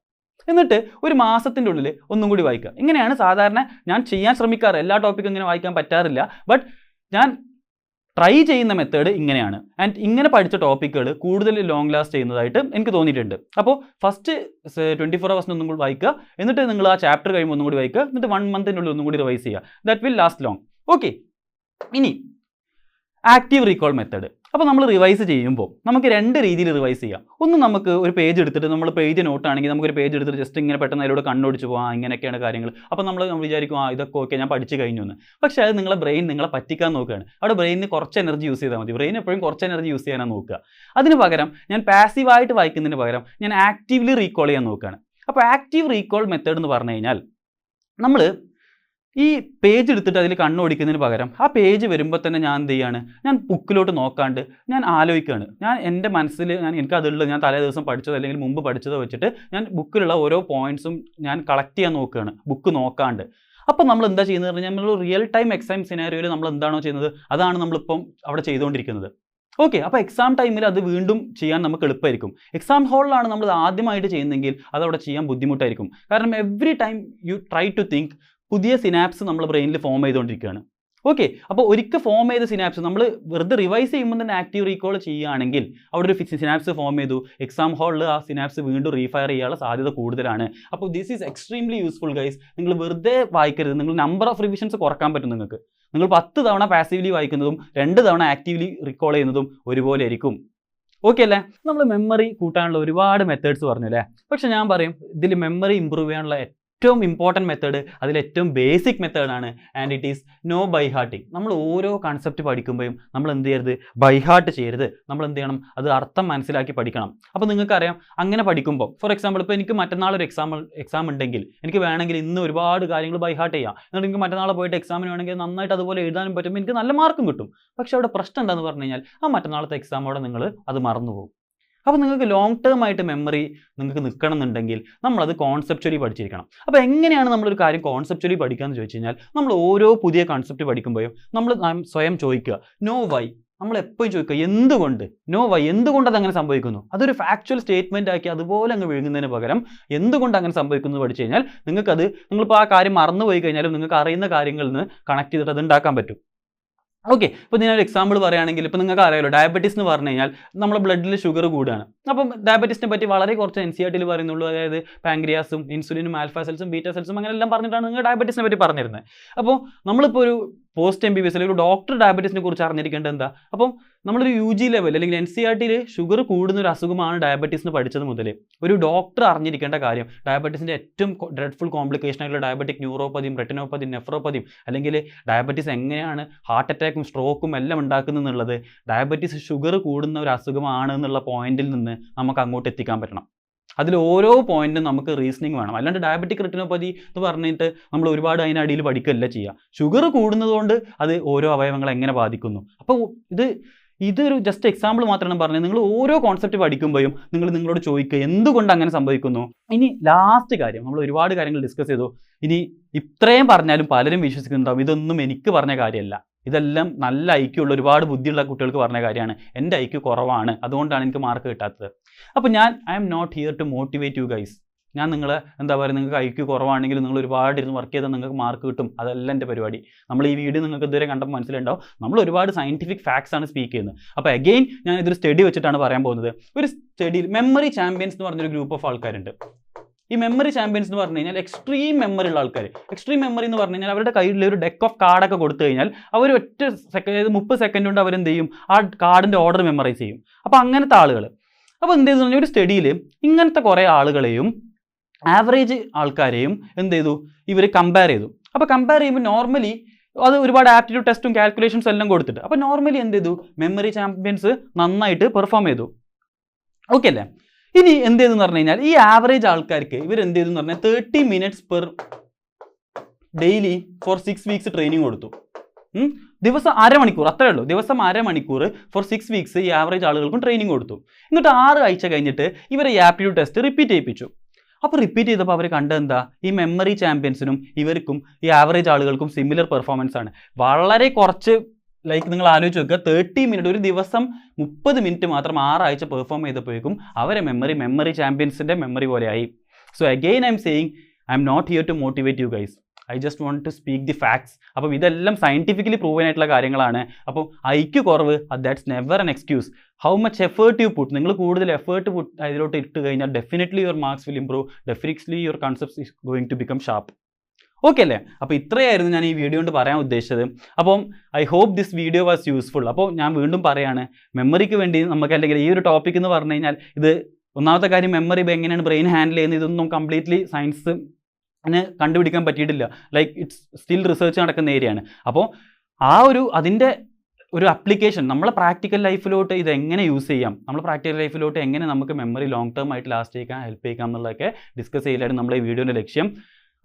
എന്നിട്ട് ഒരു മാസത്തിൻ്റെ ഉള്ളിൽ ഒന്നും കൂടി വായിക്കുക. ഇങ്ങനെയാണ് സാധാരണ ഞാൻ ചെയ്യാൻ ശ്രമിക്കാറ്. എല്ലാ ടോപ്പിക്കും ഇങ്ങനെ വായിക്കാൻ പറ്റാറില്ല. ബട്ട് ഞാൻ ട്രൈ ചെയ്യുന്ന മെത്തേഡ് ഇങ്ങനെയാണ്. ആൻഡ് ഇങ്ങനെ പഠിച്ച ടോപ്പിക്കുകൾ കൂടുതൽ ലോങ് ലാസ്റ്റ് ചെയ്യുന്നതായിട്ട് എനിക്ക് തോന്നിയിട്ടുണ്ട്. അപ്പോൾ ഫസ്റ്റ് 24 hours ഒന്നും കൂടി വായിക്കുക, എന്നിട്ട് നിങ്ങൾ ആ ചാപ്റ്റർ കഴിയുമ്പോൾ ഒന്നും കൂടി വായിക്കുക, എന്നിട്ട് 1 monthനുള്ളിൽ ഒന്നും കൂടി റിവൈസ് ചെയ്യുക. That will last long. Okay, ഇനി ആക്റ്റീവ് റീകോൾ മെത്തേഡ്. അപ്പോൾ നമ്മൾ റിവൈസ് ചെയ്യുമ്പോൾ നമുക്ക് 2 രീതിയിൽ റിവൈസ് ചെയ്യാം. ഒന്ന്, നമുക്ക് ഒരു പേജ് എടുത്തിട്ട് നമ്മൾ പേജ് നോട്ടാണെങ്കിൽ നമുക്കൊരു പേജ് എടുത്തിട്ട് ജസ്റ്റ് ഇങ്ങനെ പെട്ടെന്ന് അതിലൂടെ കണ്ണോടിച്ച് പോകാം, ഇങ്ങനെയൊക്കെയാണ് കാര്യങ്ങൾ. അപ്പോൾ നമ്മൾ വിചാരിക്കും ഇതൊക്കെ ഓക്കെ ഞാൻ പഠിച്ചു കഴിഞ്ഞു എന്ന്. പക്ഷേ അത് നിങ്ങളെ ബ്രെയിൻ നിങ്ങളെ പറ്റിക്കാൻ നോക്കുകയാണ്. അവിടെ ബ്രെയിനിന് കുറച്ച് എനർജി യൂസ് ചെയ്താൽ മതി. ബ്രെയിൻ എപ്പോഴും കുറച്ച് എനർജി യൂസ് ചെയ്യാനാണ് നോക്കുക. അതിന് പകരം ഞാൻ പാസീവായിട്ട് വായിക്കുന്നതിന് പകരം ഞാൻ ആക്റ്റീവ്ലി റീകോൾ ചെയ്യാൻ നോക്കുകയാണ്. അപ്പോൾ ആക്റ്റീവ് റീകോൾ മെത്തേഡ് എന്ന് പറഞ്ഞു കഴിഞ്ഞാൽ നമ്മൾ ഈ പേജ് എടുത്തിട്ട് അതിൽ കണ്ണോടിക്കുന്നതിന് പകരം ആ പേജ് വരുമ്പോൾ തന്നെ ഞാൻ എന്ത് ചെയ്യാണ്, ഞാൻ ബുക്കിലോട്ട് നോക്കാണ്ട് ഞാൻ ആലോചിക്കുകയാണ്. ഞാൻ എൻ്റെ മനസ്സിൽ എനിക്കതുള്ള ഞാൻ തലേ ദിവസം പഠിച്ചതോ അല്ലെങ്കിൽ മുമ്പ് പഠിച്ചതോ വെച്ചിട്ട് ഞാൻ ബുക്കിലുള്ള ഓരോ പോയിന്റ്സും ഞാൻ കളക്ട് ചെയ്യാൻ നോക്കുകയാണ്, ബുക്ക് നോക്കാണ്ട്. അപ്പോൾ നമ്മൾ എന്താ ചെയ്യുന്നത് പറഞ്ഞാൽ നമ്മൾ റിയൽ ടൈം എക്സാം സിനാരിയോയിൽ നമ്മൾ എന്താണോ ചെയ്യുന്നത് അതാണ് നമ്മളിപ്പം അവിടെ ചെയ്തുകൊണ്ടിരിക്കുന്നത്. ഓക്കെ, അപ്പോൾ എക്സാം ടൈമിൽ അത് വീണ്ടും ചെയ്യാൻ നമുക്ക് എളുപ്പമായിരിക്കും. എക്സാം ഹാളിലാണ് നമ്മൾ ആദ്യമായിട്ട് ചെയ്യുന്നതെങ്കിൽ അതവിടെ ചെയ്യാൻ ബുദ്ധിമുട്ടായിരിക്കും. കാരണം every time you try to think പുതിയ സിനാപ്സ് നമ്മൾ ബ്രെയിനിൽ ഫോം ചെയ്തുകൊണ്ടിരിക്കുകയാണ്. ഓക്കെ, അപ്പോൾ ഒരിക്കൽ ഫോം ചെയ്ത സിനാപ്സ് നമ്മൾ വെറുതെ റിവൈസ് ചെയ്യുമ്പോൾ തന്നെ ആക്റ്റീവ് റീകോൾ ചെയ്യുകയാണെങ്കിൽ അവിടെ ഒരു സിനാപ്സ് ഫോം ചെയ്തു, എക്സാം ഹാളിൽ ആ സിനാപ്സ് വീണ്ടും റീഫയർ ചെയ്യാനുള്ള സാധ്യത കൂടുതലാണ്. അപ്പോൾ this is extremely useful guys. നിങ്ങൾ വെറുതെ വായിക്കരുത്. നിങ്ങൾ നമ്പർ ഓഫ് റിവിഷൻസ് കുറക്കാൻ പറ്റും നിങ്ങൾക്ക്. നിങ്ങൾ 10 തവണ പാസീവ്ലി വായിക്കുന്നതും 2 തവണ ആക്റ്റീവ്ലി റീകോൾ ചെയ്യുന്നതും ഒരുപോലെ ആയിരിക്കും. ഓക്കെ അല്ലേ? നമ്മൾ മെമ്മറി കൂട്ടാനുള്ള ഒരുപാട് മെത്തേഡ്സ് പറഞ്ഞു അല്ലേ? പക്ഷെ ഞാൻ പറയും ഇതിൽ മെമ്മറി ഇമ്പ്രൂവ് ചെയ്യാനുള്ള ഏറ്റവും ഇമ്പോർട്ടൻറ്റ് മെത്തേഡ്, അതിലേറ്റവും ബേസിക് മെത്തേഡാണ്. And it is no by hearting. നമ്മൾ ഓരോ കൺസെപ്റ്റ് പഠിക്കുമ്പോഴും നമ്മൾ എന്ത് ചെയ്യരുത്? ബൈ ഹാർട്ട് ചെയ്യരുത്. നമ്മൾ എന്ത് ചെയ്യണം? അത് അർത്ഥം മനസ്സിലാക്കി പഠിക്കണം. അപ്പോൾ നിങ്ങൾക്കറിയാം, അങ്ങനെ പഠിക്കുമ്പോൾ ഫോർ എക്സാമ്പിൾ ഇപ്പോൾ എനിക്ക് മറ്റന്നാൾ ഒരു എക്സാം ഉണ്ടെങ്കിൽ എനിക്ക് വേണമെങ്കിൽ ഇന്ന് ഒരുപാട് കാര്യങ്ങൾ ബൈ ഹാർട്ട് ചെയ്യാം. എന്നിട്ട് എനിക്ക് മറ്റന്നാൾ പോയിട്ട് എക്സാമിന് വേണമെങ്കിൽ നന്നായിട്ട് അതുപോലെ എഴുതാനും പറ്റും, എനിക്ക് നല്ല മാർക്കും കിട്ടും. പക്ഷേ അവിടെ പ്രശ്നം എന്താണെന്ന് പറഞ്ഞു കഴിഞ്ഞാൽ ആ മറ്റന്നാളത്തെ എക്സാമോടെ നിങ്ങൾ അത് മറന്നുപോകും. അപ്പോൾ നിങ്ങൾക്ക് ലോങ് ടേം ആയിട്ട് മെമ്മറി നിങ്ങൾക്ക് നിൽക്കണം എന്നുണ്ടെങ്കിൽ നമ്മളത് കോൺസെപ്ച്വലി പഠിച്ചിരിക്കണം. അപ്പോൾ എങ്ങനെയാണ് നമ്മളൊരു കാര്യം കോൺസെപ്ച്വലി പഠിക്കുക എന്ന് ചോദിച്ചു കഴിഞ്ഞാൽ, നമ്മൾ ഓരോ പുതിയ കോൺസെപ്റ്റ് പഠിക്കുമ്പോഴും നമ്മൾ സ്വയം ചോദിക്കുക നോ വൈ. നമ്മൾ എപ്പോഴും ചോദിക്കുക എന്തുകൊണ്ട്, നോ വൈ, എന്തുകൊണ്ട് അതങ്ങനെ സംഭവിക്കുന്നു. അതൊരു ഫാക്ച്വൽ സ്റ്റേറ്റ്മെൻറ്റ് ആക്കി അതുപോലെ അങ്ങ് വിഴുങ്ങുന്നതിന് പകരം എന്തുകൊണ്ട് അങ്ങനെ സംഭവിക്കുന്നു പഠിച്ചു കഴിഞ്ഞാൽ നിങ്ങളിപ്പോൾ ആ കാര്യം മറന്നു പോയി കഴിഞ്ഞാലും നിങ്ങൾക്ക് അറിയുന്ന കാര്യങ്ങളിൽ നിന്ന് കണക്ട് ചെയ്തിട്ട് അത് ഉണ്ടാക്കാൻ പറ്റും. ഓക്കെ, ഇപ്പോൾ ഞാനൊരു എക്സാമ്പിൾ പറയുകയാണെങ്കിൽ, ഇപ്പോൾ നിങ്ങൾക്ക് അറിയാമല്ലോ ഡയബറ്റീസ് എന്ന് പറഞ്ഞു കഴിഞ്ഞാൽ നമ്മുടെ ബ്ലഡിൽ ഷുഗർ കൂടുകയാണ്. അപ്പം ഡയബറ്റീസിനെ പറ്റി വളരെ കുറച്ച് NCERT പറയുന്നുള്ളൂ. അതായത് പാങ്ക്രിയാസും ഇൻസുലിനും ആൽഫ സെൽസും ബീറ്റ സെൽസും അങ്ങനെ എല്ലാം പറഞ്ഞിട്ടാണ് നിങ്ങൾ ഡയബറ്റീസിനെ പറ്റി പറഞ്ഞിരുന്നത്. അപ്പോൾ നമ്മളിപ്പോൾ ഒരു പോസ്റ്റ് MBBS അല്ലെങ്കിൽ ഒരു ഡോക്ടർ ഡയബറ്റീസിനെ കുറിച്ച് അറിഞ്ഞിരിക്കേണ്ടത് എന്താ? അപ്പം നമ്മളൊരു UG ലെവൽ അല്ലെങ്കിൽ NCERT ഷുഗർ കൂടുന്ന ഒരു അസുഖമാണ് ഡയബറ്റീസ് എന്ന് പഠിച്ചത് മുതൽ ഒരു ഡോക്ടർ അറിഞ്ഞിരിക്കേണ്ട കാര്യം ഡയബറ്റീസിൻ്റെ ഏറ്റവും ഡ്രെഡ്ഫുൾ കോംപ്ലിക്കേഷൻ ആയിട്ടുള്ള ഡയബറ്റിക് ന്യൂറോപ്പതിയും റെറ്റിനോപ്പതിയും നെഫ്രോപ്പതിയും അല്ലെങ്കിൽ ഡയബറ്റീസ് എങ്ങനെയാണ് ഹാർട്ട് അറ്റാക്കും സ്ട്രോക്കും എല്ലാം ഉണ്ടാക്കുന്നതെന്നുള്ളത് ഡയബറ്റീസ് ഷുഗർ കൂടുന്ന ഒരു അസുഖമാണ് എന്നുള്ള പോയിന്റിൽ നിന്ന് നമുക്ക് അങ്ങോട്ട് എത്തിക്കാൻ പറ്റണം. അതിൽ ഓരോ പോയിന്റും നമുക്ക് റീസണിങ് വേണം. അല്ലാണ്ട് ഡയബറ്റിക് റെറ്റിനോപ്പതി എന്ന് പറഞ്ഞിട്ട് നമ്മൾ ഒരുപാട് അതിനടിയിൽ പഠിക്കുകയല്ല ചെയ്യുക. ഷുഗർ കൂടുന്നതുകൊണ്ട് അത് ഓരോ അവയവങ്ങളെ എങ്ങനെ ബാധിക്കുന്നു. അപ്പോൾ ഇതൊരു ജസ്റ്റ് എക്സാമ്പിൾ മാത്രമാണ് പറഞ്ഞത്. നിങ്ങൾ ഓരോ കോൺസെപ്റ്റ് പഠിക്കുമ്പോഴും നിങ്ങളോട് ചോദിക്കുക എന്തുകൊണ്ട് അങ്ങനെ സംഭവിക്കുന്നു. ഇനി ലാസ്റ്റ് കാര്യം, നമ്മൾ ഒരുപാട് കാര്യങ്ങൾ ഡിസ്കസ് ചെയ്തു. ഇനി ഇത്രയും പറഞ്ഞാലും പലരും വിശ്വസിക്കുന്നുണ്ടാവും ഇതൊന്നും എനിക്ക് പറഞ്ഞ കാര്യമല്ല, ഇതെല്ലാം നല്ല IQ ഉള്ള ഒരുപാട് ബുദ്ധിയുള്ള കുട്ടികൾക്ക് പറഞ്ഞ കാര്യമാണ്, എൻ്റെ IQ കുറവാണ്, അതുകൊണ്ടാണ് എനിക്ക് മാർക്ക് കിട്ടാത്തത്. അപ്പോൾ I am not here to motivate you guys. ഞാൻ നിങ്ങളെ എന്താ പറയുക, നിങ്ങൾക്ക് IQ കുറവാണെങ്കിൽ നിങ്ങൾ ഒരുപാട് ഇരുന്ന് വർക്ക് ചെയ്താൽ നിങ്ങൾക്ക് മാർക്ക് കിട്ടും, അതല്ല എൻ്റെ പരിപാടി. നമ്മൾ ഈ വീഡിയോ നിങ്ങൾക്ക് ഇതുവരെ കണ്ടപ്പോൾ മനസ്സിലുണ്ടാവും നമ്മൾ ഒരുപാട് സയൻറ്റിഫിക് ഫാക്ട്സ് ആണ് സ്പീക്ക് ചെയ്യുന്നത്. അപ്പോൾ അഗെയിൻ ഞാൻ ഇതൊരു സ്റ്റഡി വെച്ചിട്ടാണ് പറയാൻ പോകുന്നത്. ഒരു സ്റ്റഡിയിൽ മെമ്മറി ചാമ്പ്യൻസ് എന്ന് പറഞ്ഞൊരു ഗ്രൂപ്പ് ഓഫ് ആൾക്കാരുണ്ട്. ഈ മെമ്മറി ചാമ്പ്യൻസ് എന്ന് പറഞ്ഞു കഴിഞ്ഞാൽ എക്സ്ട്രീം മെമ്മറി ഉള്ള ആൾക്കാർ. എക്സ്ട്രീം മെമ്മറി എന്ന് പറഞ്ഞു കഴിഞ്ഞാൽ അവരുടെ കയ്യിൽ ഒരു ഡെക്ക് ഓഫ് കാർഡൊക്കെ കൊടുത്തു കഴിഞ്ഞാൽ അവർ ഒറ്റ സെക്കൻഡ് 30 സെക്കൻഡ് കൊണ്ട് അവരെന്ത് ചെയ്യും, ആ കാർഡിൻ്റെ ഓർഡർ മെമ്മറൈസ് ചെയ്യും. അപ്പോൾ അങ്ങനത്തെ ആളുകൾ അപ്പോൾ എന്ത് ചെയ്തു പറഞ്ഞാൽ ഒരു സ്റ്റഡിയിൽ ഇങ്ങനത്തെ കുറേ ആളുകളെയും ആവറേജ് ആൾക്കാരെയും എന്ത് ചെയ്തു ഇവർ കമ്പയർ ചെയ്തു. അപ്പോൾ കമ്പയർ ചെയ്യുമ്പോൾ നോർമലി അത് ഒരുപാട് ആപ്റ്റിറ്റ്യൂഡ് ടെസ്റ്റും കാൽക്കുലേഷൻസ് എല്ലാം കൊടുത്തിട്ട് അപ്പോൾ നോർമലി എന്ത് ചെയ്തു മെമ്മറി ചാമ്പ്യൻസ് നന്നായിട്ട് പെർഫോം ചെയ്തു. ഓക്കെ അല്ലേ? ഇനി എന്ത് ചെയ്തെന്ന് പറഞ്ഞു കഴിഞ്ഞാൽ ഈ ആവറേജ് ആൾക്കാർക്ക് ഇവർ എന്ത് ചെയ്തു എന്ന് പറഞ്ഞാൽ 30 minutes per daily for 6 weeks training കൊടുത്തു. ദിവസം അരമണിക്കൂർ, അത്രേ ഉള്ളൂ. ദിവസം അരമണിക്കൂർ ഫോർ 6 weeks ഈ ആവറേജ് ആളുകൾക്കും ട്രെയിനിങ് കൊടുത്തു. എന്നിട്ട് 6 ആഴ്ച കഴിഞ്ഞിട്ട് ഇവരെ ഈ ആപ്റ്റിറ്റ്യൂഡ് ടെസ്റ്റ് റിപ്പീറ്റ് ചെയ്യിപ്പിച്ചു. അപ്പോൾ റിപ്പീറ്റ് ചെയ്തപ്പോൾ അവർ കണ്ടെന്താ, ഈ മെമ്മറി ചാമ്പ്യൻസിനും ഇവർക്കും ഈ ആവറേജ് ആളുകൾക്കും സിമിലർ പെർഫോമൻസ് ആണ്. വളരെ കുറച്ച് നിങ്ങൾ ആലോചിച്ച് നോക്കുക, 30 minutes ഒരു ദിവസം 30 minutes മാത്രം 6 ആഴ്ച പെർഫോം ചെയ്തപ്പോഴേക്കും അവരെ മെമ്മറി ചാമ്പ്യൻസിൻ്റെ മെമ്മറി പോലെയായി. So again I'm saying I'm not here to motivate you guys, I just want to speak the facts. അപ്പം ഇതെല്ലാം സയൻറ്റിഫിക്കലി പ്രൂവൻ ആയിട്ടുള്ള കാര്യങ്ങളാണ്. അപ്പോൾ IQ കുറവ് that's never an excuse. How much effort you put, നിങ്ങൾ കൂടുതൽ effort അതിലോട്ട് ഇട്ട് കഴിഞ്ഞാൽ definitely your marks will improve, definitely your concepts is going to become sharp. Okay അല്ലേ? അപ്പോൾ ഇത്രയായിരുന്നു ഞാൻ ഈ വീഡിയോ കൊണ്ട് പറയാൻ ഉദ്ദേശിച്ചത്. അപ്പം I hope this video was useful. അപ്പോൾ ഞാൻ വീണ്ടും പറയാണ്, മെമ്മറിക്ക് വേണ്ടി നമുക്ക് അല്ലെങ്കിൽ ഈ ഒരു ടോപ്പിക് എന്ന് പറഞ്ഞു കഴിഞ്ഞാൽ ഇത് ഒന്നാമത്തെ കാര്യം മെമ്മറി എങ്ങനെയാണ് ബ്രെയിൻ ഹാൻഡിൽ ചെയ്യുന്നത് ഇതൊന്നും കംപ്ലീറ്റ്ലി സയൻസ് കണ്ടുപിടിക്കാൻ പറ്റിയിട്ടില്ല. ഇറ്റ്സ് സ്റ്റിൽ റിസർച്ച് നടക്കുന്ന ഏരിയയാണ്. അപ്പോൾ അതിൻ്റെ ഒരു അപ്ലിക്കേഷൻ നമ്മളെ പ്രാക്ടിക്കൽ ലൈഫിലോട്ട് ഇത് എങ്ങനെ യൂസ് ചെയ്യാം, നമ്മൾ പ്രാക്ടിക്കൽ ലൈഫിലോട്ട് എങ്ങനെ നമുക്ക് മെമ്മറി ലോങ് ടേം ആയിട്ട് ലാസ്റ്റ് ചെയ്യാൻ ഹെൽപ്പ് ചെയ്യാം എന്നുള്ളതൊക്കെ ഡിസ്കസ് ചെയ്യലായിരുന്നു നമ്മുടെ ഈ വീഡിയോൻ്റെ ലക്ഷ്യം.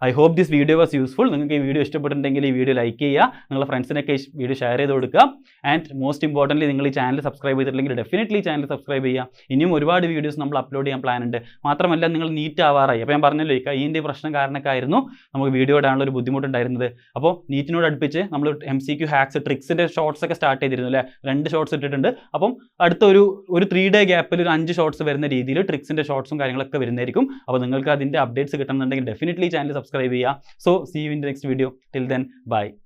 I hope this video was useful. നിങ്ങൾക്ക് ഈ വീഡിയോ ഇഷ്ടപ്പെട്ടിട്ടുണ്ടെങ്കിൽ ഈ വീഡിയോ ലൈക്ക് ചെയ്യുക, നിങ്ങളുടെ ഫ്രണ്ട്സിനൊക്കെ ഈ വീഡിയോ ഷെയർ ചെയ്ത് കൊടുക്കുക. ആൻഡ് മോസ്റ്റ് ഇമ്പോർട്ടൻ്റ്ലി നിങ്ങൾ ഈ ചാനൽ സബ്സ്ക്രൈബ് ചെയ്തിട്ടില്ലെങ്കിൽ ഡെഫിനറ്റ്ലി ചാനൽ സബ്സ്ക്രൈബ് ചെയ്യുക. ഇനിയും ഒരുപാട് വീഡിയോസ് നമ്മൾ അപ്ലോഡ് ചെയ്യാൻ പ്ലാൻ ഉണ്ട്. മാത്രമല്ല നിങ്ങൾ നീറ്റ് ആവാറായി. അപ്പോൾ ഞാൻ പറഞ്ഞല്ലോ ഈ കൈയിൻ്റെ പ്രശ്നം കാരണമൊക്കെ ആയിരുന്നു നമുക്ക് വീഡിയോ ഇടാനുള്ള ഒരു ബുദ്ധിമുട്ടുണ്ടായിരുന്നത്. അപ്പോൾ നീറ്റിനോട് അടുപ്പിച്ച് നമ്മൾ MCQ ഹാക്സ് ട്രിക്സിൻ്റെ ഷോർട്സ് ഒക്കെ സ്റ്റാർട്ട് ചെയ്തിരുന്നു അല്ലേ, 2 ഷോർട്സ് ഇട്ടിട്ടുണ്ട്. അപ്പം അടുത്ത ഒരു 3 day ഗ്യാപ്പിൽ ഒരു 5 ഷോർട്സ് വരുന്ന രീതിയിൽ ട്രിക്സിൻ്റെ ഷോർട്സും കാര്യങ്ങളൊക്കെ വരുന്നതായിരിക്കും. അപ്പോൾ നിങ്ങൾക്ക് അതിൻ്റെ അപ്ഡേറ്റ്സ് കിട്ടണമെന്നുണ്ടെങ്കിൽ ഡെഫിനറ്റ്ലി ചാനൽ സബ്സ്ക്രൈബ് ചെയ്യുക. So see you in the next video. Till then, bye.